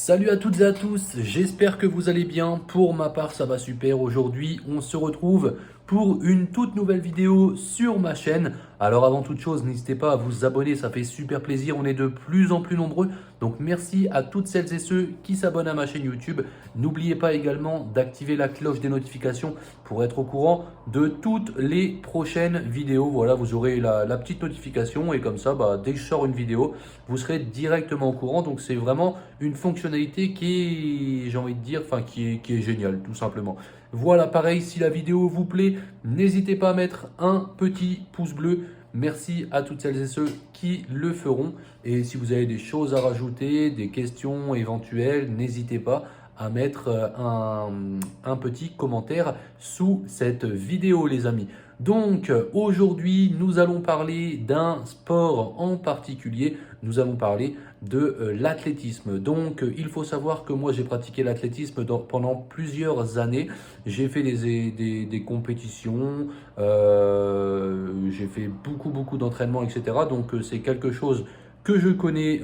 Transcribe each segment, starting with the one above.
Salut à toutes et à tous, j'espère que vous allez bien. Pour ma part, ça va super. Aujourd'hui, on se retrouve pour une toute nouvelle vidéo sur ma chaîne. Alors avant toute chose, n'hésitez pas à vous abonner, ça fait super plaisir. On est de plus en plus nombreux. Donc merci à toutes celles et ceux qui s'abonnent à ma chaîne YouTube. N'oubliez pas également d'activer la cloche des notifications pour être au courant de toutes les prochaines vidéos. Voilà, vous aurez la petite notification et comme ça, dès que je sors une vidéo, vous serez directement au courant. Donc c'est vraiment une fonctionnalité qui est, j'ai envie de dire, qui est géniale, tout simplement. Voilà, pareil, si la vidéo vous plaît, n'hésitez pas à mettre un petit pouce bleu. Merci à toutes celles et ceux qui le feront. Et si vous avez des choses à rajouter, des questions éventuelles, n'hésitez pas à mettre un petit commentaire sous cette vidéo, les amis. Donc aujourd'hui, nous allons parler d'un sport en particulier. Nous allons parler de l'athlétisme. Donc il faut savoir que moi j'ai pratiqué l'athlétisme pendant plusieurs années. J'ai fait des compétitions, j'ai fait beaucoup d'entraînement, etc. Donc c'est quelque chose que je connais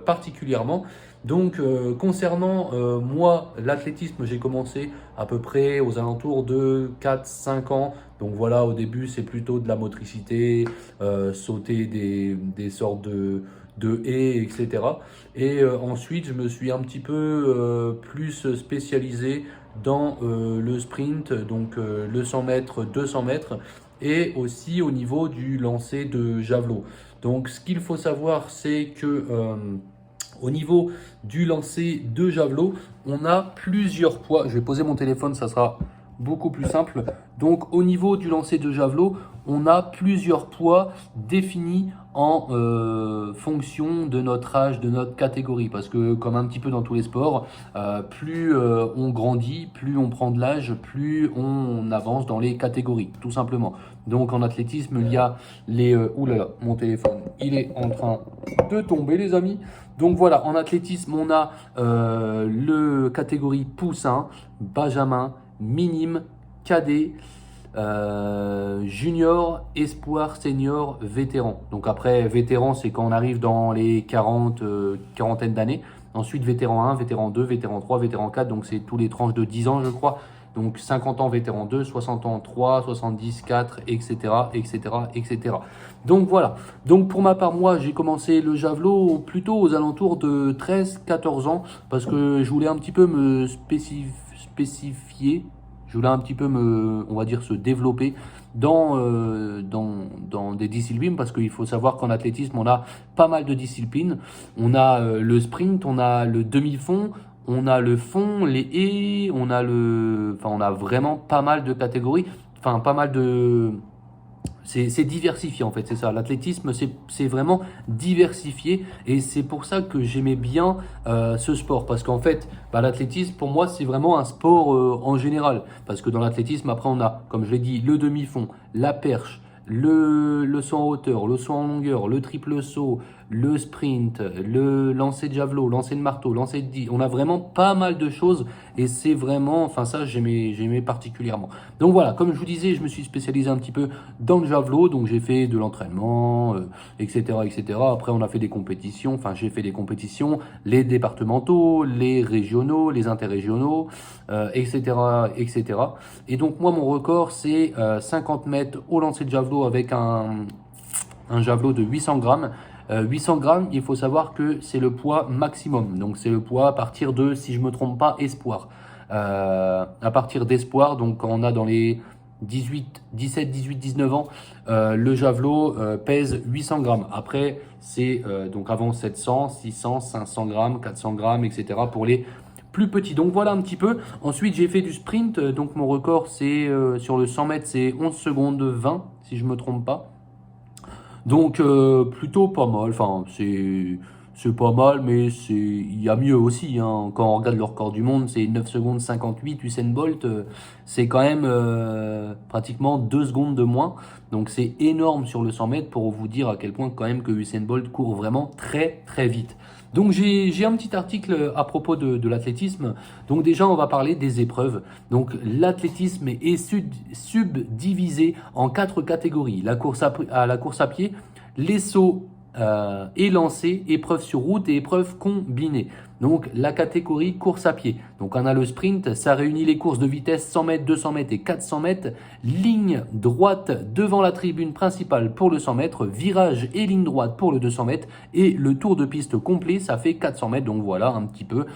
particulièrement. Donc concernant moi, l'athlétisme, j'ai commencé à peu près aux alentours de 4-5 ans. Donc voilà, au début c'est plutôt de la motricité, sauter des sortes de haies, etc. Et ensuite je me suis un petit peu plus spécialisé dans le sprint, donc le 100 mètres, 200 mètres et aussi au niveau du lancer de javelot. Donc ce qu'il faut savoir, c'est que au niveau du lancer de javelot, on a plusieurs poids. Je vais poser mon téléphone, ça sera beaucoup plus simple. Donc au niveau du lancer de javelot, on a plusieurs poids définis en fonction de notre âge, de notre catégorie. Parce que comme un petit peu dans tous les sports, plus on grandit, plus on prend de l'âge, plus on avance dans les catégories, tout simplement. Donc en athlétisme, il y a les... oulala, mon téléphone, il est en train de tomber, les amis. Donc voilà, en athlétisme, on a le catégorie poussin, benjamin, minime, cadet, junior, espoir, senior, vétéran. Donc après, vétéran, c'est quand on arrive dans les quarantaine d'années. Ensuite, vétéran 1, vétéran 2, vétéran 3, vétéran 4. Donc c'est tous les tranches de 10 ans, je crois. Donc 50 ans vétéran 2, 60 ans 3, 70, 4, etc., etc., etc. Donc voilà. Donc pour ma part, moi, j'ai commencé le javelot plutôt aux alentours de 13-14 ans parce que je voulais un petit peu me spécifier. Je voulais un petit peu on va dire, se développer dans des disciplines parce qu'il faut savoir qu'en athlétisme, on a pas mal de disciplines. On a le sprint, on a le demi-fond, on a le fond, les haies, on a vraiment pas mal de catégories, enfin pas mal de... C'est diversifié en fait, c'est ça. L'athlétisme, c'est vraiment diversifié et c'est pour ça que j'aimais bien ce sport. Parce qu'en fait, l'athlétisme, pour moi, c'est vraiment un sport en général. Parce que dans l'athlétisme, après, on a, comme je l'ai dit, le demi-fond, la perche, le saut en hauteur, le saut en longueur, le triple saut, le sprint, le lancer de javelot, lancer de marteau, lancer de on a vraiment pas mal de choses et c'est vraiment, enfin ça j'aimais particulièrement. Donc voilà, comme je vous disais, je me suis spécialisé un petit peu dans le javelot, donc j'ai fait de l'entraînement, etc., etc. Après on a fait des compétitions, enfin j'ai fait des compétitions, les départementaux, les régionaux, les interrégionaux, etc., etc. Et donc moi mon record c'est 50 mètres au lancer de javelot avec un javelot de 800 grammes. 800 grammes, il faut savoir que c'est le poids maximum. Donc c'est le poids à partir de, si je ne me trompe pas, espoir. À partir d'espoir, donc quand on a dans les 17, 18, 19 ans, le javelot pèse 800 grammes. Après, c'est donc avant 700, 600, 500 grammes, 400 grammes, etc. pour les plus petits. Donc voilà un petit peu. Ensuite, j'ai fait du sprint. Donc mon record, c'est sur le 100 mètres, c'est 11 secondes 20, si je ne me trompe pas. Donc plutôt pas mal, enfin c'est pas mal, mais il y a mieux aussi, hein. Quand on regarde le record du monde, c'est 9 secondes 58, Usain Bolt, c'est quand même pratiquement 2 secondes de moins. Donc c'est énorme sur le 100 mètres pour vous dire à quel point quand même que Usain Bolt court vraiment très vite. Donc j'ai un petit article à propos de l'athlétisme. Donc déjà on va parler des épreuves. Donc l'athlétisme est subdivisé en 4 catégories. La course à pied, les sauts et lancers, épreuves sur route et épreuves combinées. Donc la catégorie course à pied. Donc on a le sprint, ça réunit les courses de vitesse 100 mètres, 200 mètres et 400 mètres, ligne droite devant la tribune principale pour le 100 mètres, virage et ligne droite pour le 200 mètres et le tour de piste complet, ça fait 400 mètres. Donc voilà un petit peu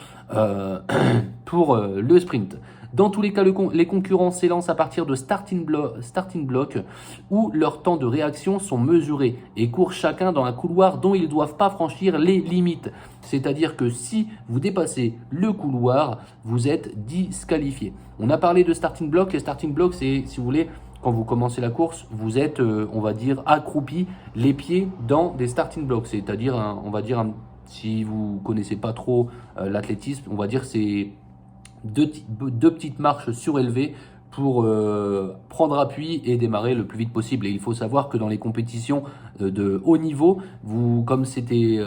pour le sprint. Dans tous les cas, les concurrents s'élancent à partir de starting block où leurs temps de réaction sont mesurés et courent chacun dans un couloir dont ils ne doivent pas franchir les limites. C'est-à-dire que si vous dépassez le couloir, vous êtes disqualifié. On a parlé de starting block. Les starting blocks, c'est, si vous voulez, quand vous commencez la course, vous êtes, on va dire, accroupi, les pieds dans des starting blocks. C'est-à-dire, si vous connaissez pas trop l'athlétisme, on va dire c'est deux petites marches surélevées pour prendre appui et démarrer le plus vite possible. Et il faut savoir que dans les compétitions de haut niveau, comme c'était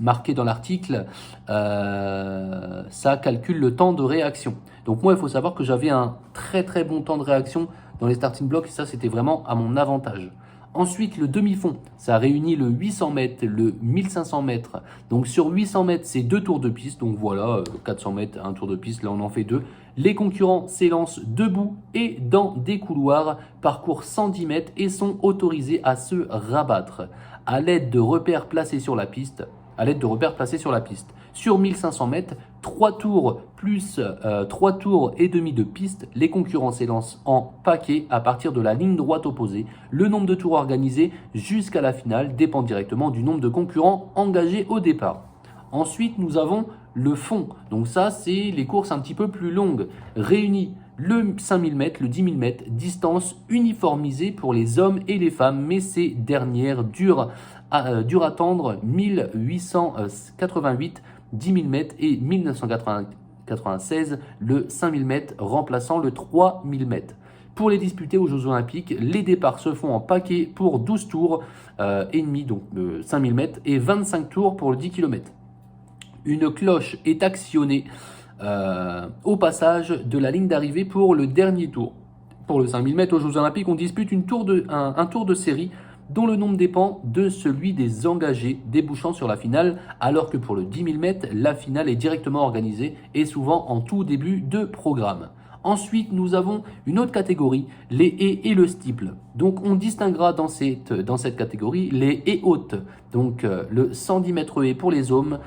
marqué dans l'article, ça calcule le temps de réaction. Donc moi, il faut savoir que j'avais un très très bon temps de réaction dans les starting blocks et ça, c'était vraiment à mon avantage. Ensuite, le demi-fond, ça réunit le 800 mètres, le 1500 mètres. Donc sur 800 mètres, c'est 2 tours de piste. Donc voilà, 400 mètres, un tour de piste, là on en fait 2. Les concurrents s'élancent debout et dans des couloirs, parcourent 110 mètres et sont autorisés à se rabattre à l'aide de repères placés sur la piste. Sur 1500 mètres, 3 tours plus 3 tours et demi de piste, les concurrents s'élancent en paquet à partir de la ligne droite opposée. Le nombre de tours organisés jusqu'à la finale dépend directement du nombre de concurrents engagés au départ. Ensuite, nous avons le fond. Donc ça, c'est les courses un petit peu plus longues. Réunis le 5000 mètres, le 10 000 mètres, distance uniformisée pour les hommes et les femmes, mais ces dernières durent attendre 1888, 10 000 mètres et 1996, le 5000 mètres remplaçant le 3000 mètres. Pour les disputés aux Jeux Olympiques, les départs se font en paquet pour 12 tours et demi, donc 5000 mètres, et 25 tours pour le 10 km. Une cloche est actionnée au passage de la ligne d'arrivée pour le dernier tour. Pour le 5000 mètres aux Jeux Olympiques, on dispute un tour de série dont le nombre dépend de celui des engagés débouchant sur la finale, alors que pour le 10 000 mètres, la finale est directement organisée et souvent en tout début de programme. Ensuite, nous avons une autre catégorie, les haies et le steeple. Donc, on distinguera dans cette catégorie les haies hautes. Donc, le 110 mètres haies pour les hommes,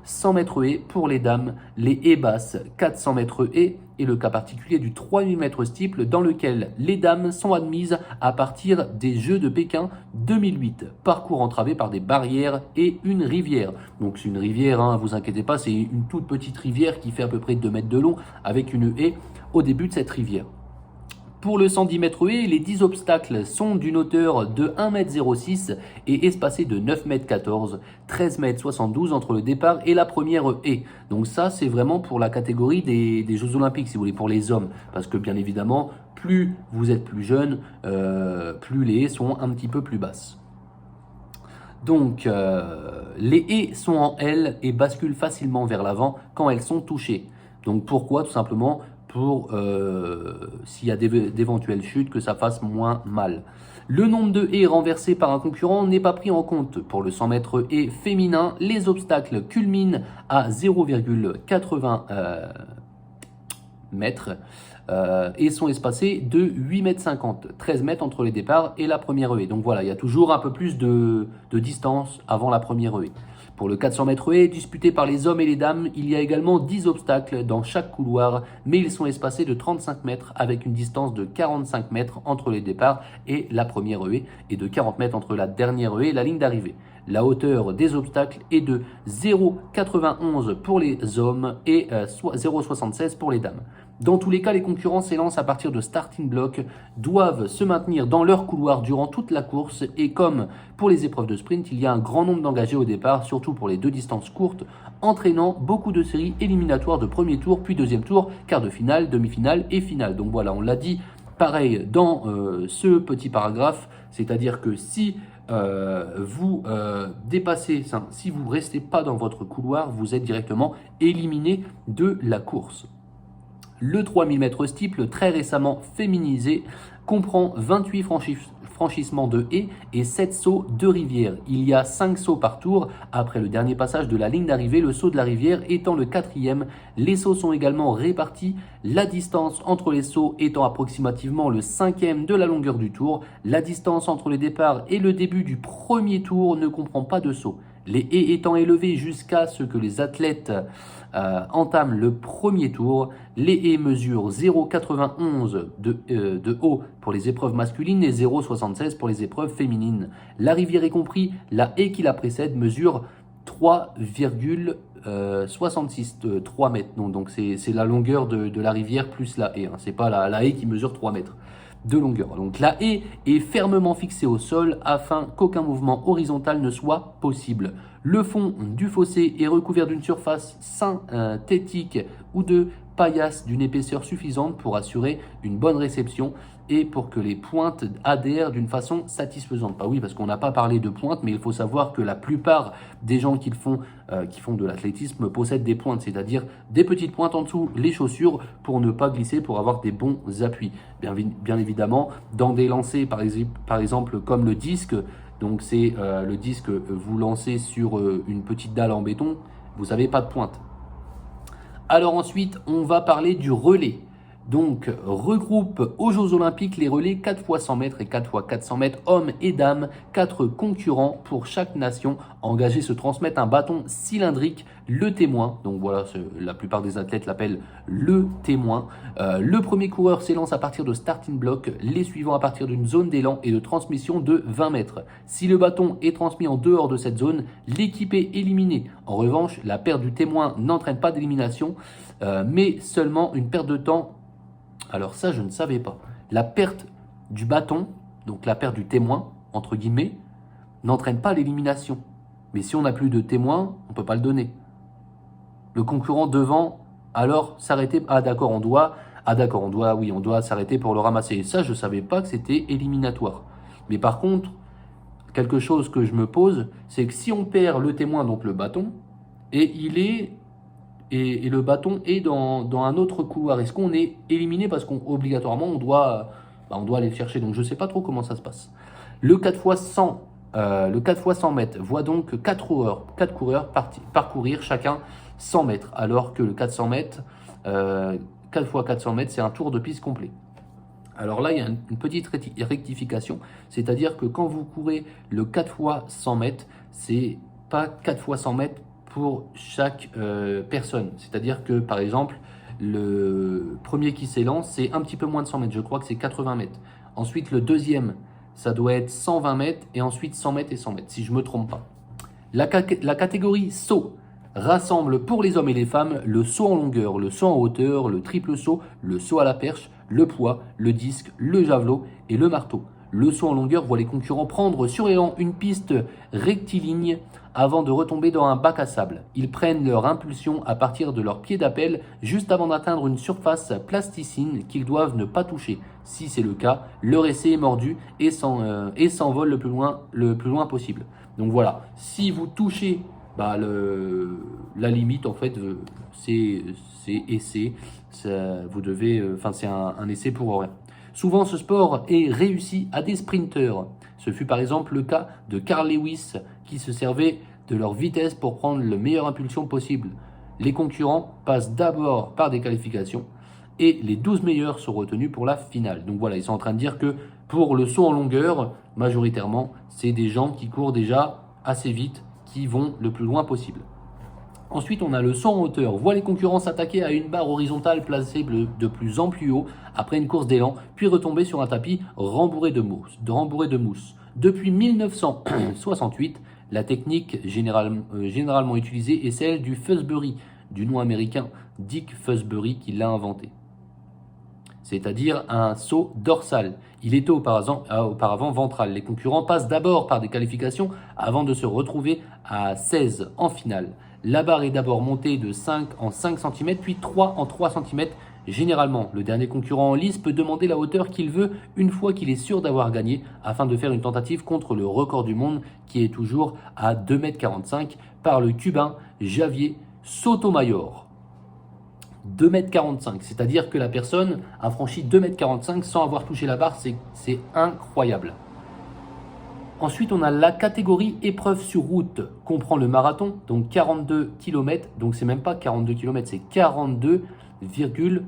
100 mètres haies pour les dames, les haies basses, 400 mètres haies, et le cas particulier du 3000 mètres steeple dans lequel les dames sont admises à partir des Jeux de Pékin 2008. Parcours entravé par des barrières et une rivière. Donc c'est une rivière, hein, vous inquiétez pas, c'est une toute petite rivière qui fait à peu près 2 mètres de long avec une haie au début de cette rivière. Pour le 110 mètres haies, les 10 obstacles sont d'une hauteur de 1,06 m et espacés de 9,14 m, 13,72 m entre le départ et la première haie. Donc ça, c'est vraiment pour la catégorie des Jeux Olympiques, si vous voulez, pour les hommes. Parce que bien évidemment, plus vous êtes plus jeune, plus les haies sont un petit peu plus basses. Donc, les haies sont en L et basculent facilement vers l'avant quand elles sont touchées. Donc pourquoi? Tout simplement pour s'il y a d'éventuelles chutes, que ça fasse moins mal. Le nombre de haies renversées par un concurrent n'est pas pris en compte. Pour le 100 mètres haies féminin, les obstacles culminent à 0,80 mètres et sont espacés de 8,50 m, 13 mètres entre les départs et la première haie. Donc voilà, il y a toujours un peu plus de distance avant la première haie. Pour le 400 mètres haies, disputé par les hommes et les dames, il y a également 10 obstacles dans chaque couloir, mais ils sont espacés de 35 mètres avec une distance de 45 mètres entre les départs et la première haie et de 40 mètres entre la dernière haie et la ligne d'arrivée. La hauteur des obstacles est de 0,91 pour les hommes et 0,76 pour les dames. Dans tous les cas, les concurrents s'élancent à partir de starting block, doivent se maintenir dans leur couloir durant toute la course et comme pour les épreuves de sprint, il y a un grand nombre d'engagés au départ, surtout pour les 2 distances courtes, entraînant beaucoup de séries éliminatoires de premier tour, puis deuxième tour, quart de finale, demi-finale et finale. Donc voilà, on l'a dit pareil dans ce petit paragraphe, c'est-à-dire que si vous dépassez, si vous ne restez pas dans votre couloir, vous êtes directement éliminé de la course. Le 3000 mètres steeple, très récemment féminisé, comprend 28 franchissements de haies et 7 sauts de rivière. Il y a 5 sauts par tour après le dernier passage de la ligne d'arrivée, le saut de la rivière étant le 4e. Les sauts sont également répartis, la distance entre les sauts étant approximativement le 5e de la longueur du tour. La distance entre le départ et le début du premier tour ne comprend pas de saut. Les haies étant élevées jusqu'à ce que les athlètes entament le premier tour. Les haies mesurent 0,91 de haut pour les épreuves masculines et 0,76 pour les épreuves féminines. La rivière est compris, la haie qui la précède mesure 3,66 3 mètres. Non, donc c'est la longueur de la rivière plus la haie. Hein. C'est pas la haie qui mesure 3 mètres de longueur. Donc la haie est fermement fixée au sol afin qu'aucun mouvement horizontal ne soit possible. Le fond du fossé est recouvert d'une surface synthétique ou de paillasse d'une épaisseur suffisante pour assurer une bonne réception et pour que les pointes adhèrent d'une façon satisfaisante. Bah oui, parce qu'on n'a pas parlé de pointes, mais il faut savoir que la plupart des gens qui font de l'athlétisme possèdent des pointes, c'est-à-dire des petites pointes en dessous les chaussures pour ne pas glisser, pour avoir des bons appuis. Bien évidemment, dans des lancers par exemple comme le disque, donc c'est le disque, vous lancez sur une petite dalle en béton, vous n'avez pas de pointe. Alors ensuite, on va parler du relais. Donc, regroupe aux Jeux Olympiques les relais 4 x 100 mètres et 4 x 400 mètres, hommes et dames. 4 concurrents pour chaque nation engagés se transmettent un bâton cylindrique, le témoin. Donc voilà, la plupart des athlètes l'appellent le témoin. Le premier coureur s'élance à partir de starting block, les suivants à partir d'une zone d'élan et de transmission de 20 mètres. Si le bâton est transmis en dehors de cette zone, l'équipe est éliminée. En revanche, la perte du témoin n'entraîne pas d'élimination, mais seulement une perte de temps. Alors ça, je ne savais pas. La perte du bâton, donc la perte du témoin, entre guillemets, n'entraîne pas l'élimination. Mais si on n'a plus de témoin, on ne peut pas le donner. Le concurrent devant, alors s'arrêter. Ah d'accord, on doit s'arrêter pour le ramasser. Et ça, je ne savais pas que c'était éliminatoire. Mais par contre, quelque chose que je me pose, c'est que si on perd le témoin, donc le bâton, et le bâton est dans un autre couloir, est-ce qu'on est éliminé parce qu'obligatoirement on doit aller le chercher? Donc je ne sais pas trop comment ça se passe. Le 4 x 100 mètres voit donc 4 coureurs parcourir chacun 100 mètres, alors que le 400 mètres, 4 x 400 mètres, c'est un tour de piste complet. Alors là, il y a une petite rectification, c'est-à-dire que quand vous courez le 4 x 100 mètres, c'est pas 4 x 100 mètres pour chaque personne. C'est-à-dire que, par exemple, le premier qui s'élance, c'est un petit peu moins de 100 mètres. Je crois que c'est 80 mètres. Ensuite, le deuxième, ça doit être 120 mètres. Et ensuite, 100 mètres et 100 mètres, si je ne me trompe pas. La catégorie saut rassemble pour les hommes et les femmes le saut en longueur, le saut en hauteur, le triple saut, le saut à la perche, le poids, le disque, le javelot et le marteau. Le saut en longueur voit les concurrents prendre sur élan une piste rectiligne avant de retomber dans un bac à sable. Ils prennent leur impulsion à partir de leur pied d'appel juste avant d'atteindre une surface plasticine qu'ils doivent ne pas toucher. Si c'est le cas, leur essai est mordu et s'envole le plus loin possible. Donc voilà, si vous touchez la limite, en fait, c'est essai. Vous devez, c'est un essai pour rien. Souvent, ce sport est réussi à des sprinteurs. Ce fut par exemple le cas de Carl Lewis qui se servait de leur vitesse pour prendre la meilleure impulsion possible. Les concurrents passent d'abord par des qualifications et les 12 meilleurs sont retenus pour la finale. Donc voilà, ils sont en train de dire que pour le saut en longueur, majoritairement, c'est des gens qui courent déjà assez vite, qui vont le plus loin possible. Ensuite, on a le saut en hauteur. Voit les concurrents s'attaquer à une barre horizontale placée de plus en plus haut après une course d'élan, puis retomber sur un tapis rembourré de mousse. Depuis 1968, la technique généralement utilisée est celle du Fosbury, du nom américain Dick Fosbury qui l'a inventé. C'est-à-dire un saut dorsal. Il était auparavant ventral. Les concurrents passent d'abord par des qualifications avant de se retrouver à 16 en finale. La barre est d'abord montée de 5 en 5 cm, puis 3 en 3 cm. Généralement, le dernier concurrent en lice peut demander la hauteur qu'il veut une fois qu'il est sûr d'avoir gagné, afin de faire une tentative contre le record du monde qui est toujours à 2,45 m par le Cubain Javier Sotomayor. 2,45 m, c'est-à-dire que la personne a franchi 2,45 m sans avoir touché la barre, c'est incroyable. Ensuite, on a la catégorie épreuve sur route, comprend le marathon, donc 42 km, donc c'est même pas 42 km, c'est 42 km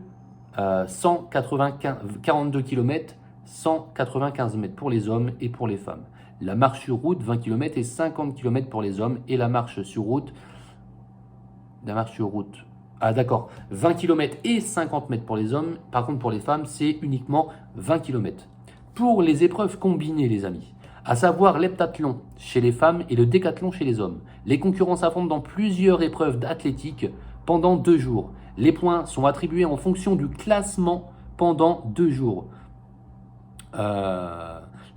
195 mètres pour les hommes et pour les femmes. La marche sur route, 20 km et 50 km pour les hommes, et la marche sur route, ah d'accord, 20 km et 50 mètres pour les hommes, par contre pour les femmes, c'est uniquement 20 km. Pour les épreuves combinées, les amis, à savoir l'heptathlon chez les femmes et le décathlon chez les hommes. Les concurrents s'affrontent dans plusieurs épreuves athlétiques pendant 2 jours. Les points sont attribués en fonction du classement pendant 2 jours.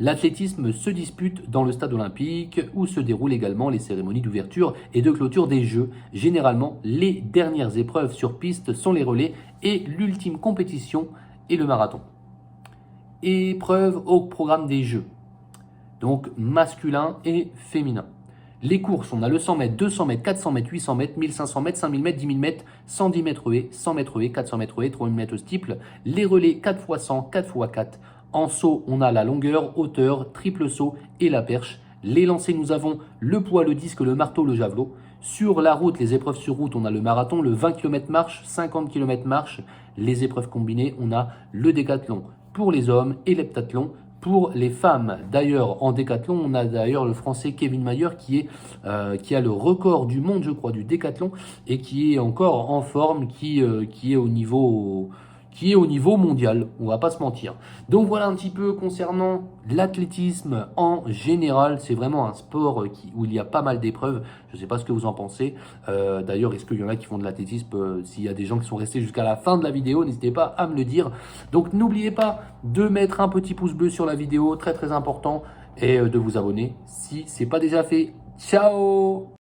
L'athlétisme se dispute dans le stade olympique où se déroulent également les cérémonies d'ouverture et de clôture des Jeux. Généralement, les dernières épreuves sur piste sont les relais et l'ultime compétition est le marathon. Épreuves au programme des Jeux, donc masculin et féminin. Les courses, on a le 100 mètres, 200 mètres, 400 mètres, 800 mètres, 1500 mètres, 5000 mètres, 10 000 mètres, 110 mètres haies, 100 mètres haies, 400 mètres haies, 3000 mètres steeple. Les relais 4x100, 4x4. En saut, on a la longueur, hauteur, triple saut et la perche. Les lancers, nous avons le poids, le disque, le marteau, le javelot. Sur la route, les épreuves sur route, on a le marathon, le 20 km marche, 50 km marche. Les épreuves combinées, on a le décathlon pour les hommes et l'heptathlon pour les femmes. D'ailleurs, en décathlon, on a d'ailleurs le français Kevin Mayer qui a le record du monde, je crois, du décathlon et qui est encore en forme, qui est au niveau mondial, on va pas se mentir. Donc voilà un petit peu concernant l'athlétisme en général. C'est vraiment un sport où il y a pas mal d'épreuves. Je ne sais pas ce que vous en pensez. D'ailleurs, est-ce qu'il y en a qui font de l'athlétisme? S'il y a des gens qui sont restés jusqu'à la fin de la vidéo, n'hésitez pas à me le dire. Donc n'oubliez pas de mettre un petit pouce bleu sur la vidéo, très très important, et de vous abonner si ce n'est pas déjà fait. Ciao!